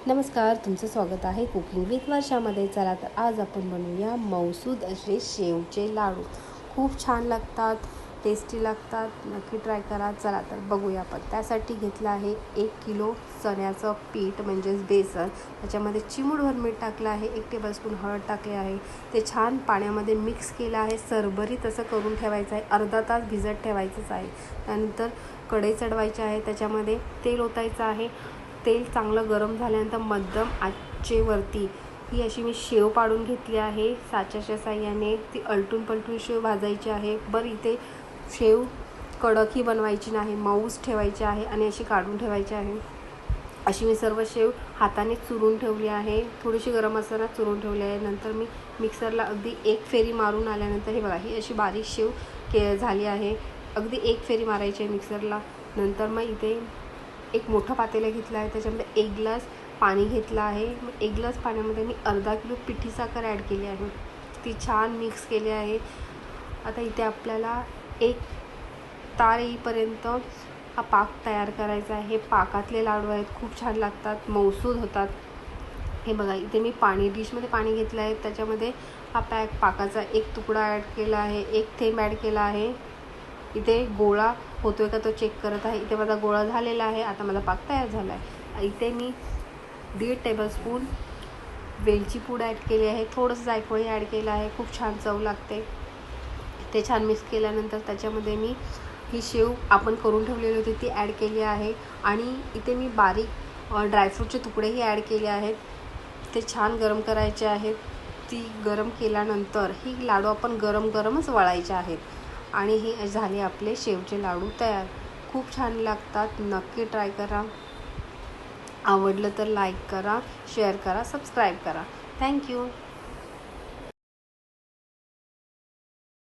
नमस्कार, तुमचं स्वागत आहे कुकिंग विथ वर्षामध्ये. चला तर आज आपण बनवूया मऊसूद असे शेवचे लाडू. खूप छान लागतात, टेस्टी लागतात. नक्की ट्राय करा. चला तर बघूया. आपण त्यासाठी घेतलं आहे 1 किलो चण्याचं पीठ म्हणजेच बेसन. त्याच्यामध्ये चिमूटभर मीठ टाकलं आहे, 1 टेबलस्पून हळद टाकले आहे. ते छान पाण्यामध्ये मिक्स केलं आहे. सरभरीत असं करून ठेवायचं आहे, अर्धा तास भिजत ठेवायचंच आहे. त्यानंतर कढई चढवायची आहे, त्याच्यामध्ये तेल ओतायचं आहे. तेल चांगलं गरम झाल्यानंतर मध्यम आचेवरती ही अशी मी शेव पाडून घेतली आहे. साच्याच्या साह्याने ती अलटून पलटून शेव भाजायची आहे. बरं, इथे शेव कडकही बनवायची नाही, मऊच ठेवायची आहे आणि अशी काढून ठेवायची आहे. अशी मी सर्व शेव हाताने चुरून ठेवली आहे. थोडीशी गरम असताना चुरून ठेवली आहे. नंतर मी मिक्सरला अगदी 1 फेरी मारून आल्यानंतर हे बघा, ही अशी बारीक शेव झाली आहे. अगदी 1 फेरी मारायची आहे मिक्सरला. नंतर मग इथे एक मोठं पातेलं घेतलं आहे, त्याच्यामध्ये 1 ग्लास पाणी घेतलं आहे. मग 1 ग्लास पाण्यामध्ये मी अर्धा किलो पिठी साखर ॲड केली आहे. ती छान मिक्स केली आहे. आता इथे आपल्याला एक तार येईपर्यंत हा पाक तयार करायचा आहे. हे पाकातले लाडू आहेत, खूप छान लागतात, मऊसूद होतात. हे बघा, इथे मी डिशमध्ये पाणी घेतलं आहे. त्याच्यामध्ये हा पाकाचा 1 तुकडा ॲड केला आहे, 1 थेंब ॲड केला आहे. इथे गोळा होतोय का तो चेक करत आहे. इथे माझा गोळा झालेला आहे. आता माझा पाक तयार झाला आहे. इथे मी 1.5 टेबलस्पून वेलची पूड ॲड केली आहे, थोडंसं जायफळही ॲड केलं आहे. खूप छान चव लागते. ते छान मिक्स केल्यानंतर त्याच्यामध्ये मी ही शेव आपण करून ठेवलेली होती ती ॲड केली आहे. आणि इथे मी बारीक ड्रायफ्रूटचे तुकडेही ॲड केले आहेत. ते छान गरम करायचे आहेत. ती गरम केल्यानंतर ही लाडू आपण गरमच वळायचे आहेत. आणि हे झाले आपले शेवचे लाडू तयार. खूप छान लागतात, नक्की ट्राय करा. आवडलं तर लाईक करा, शेअर करा, सबस्क्राईब करा. थँक्यू.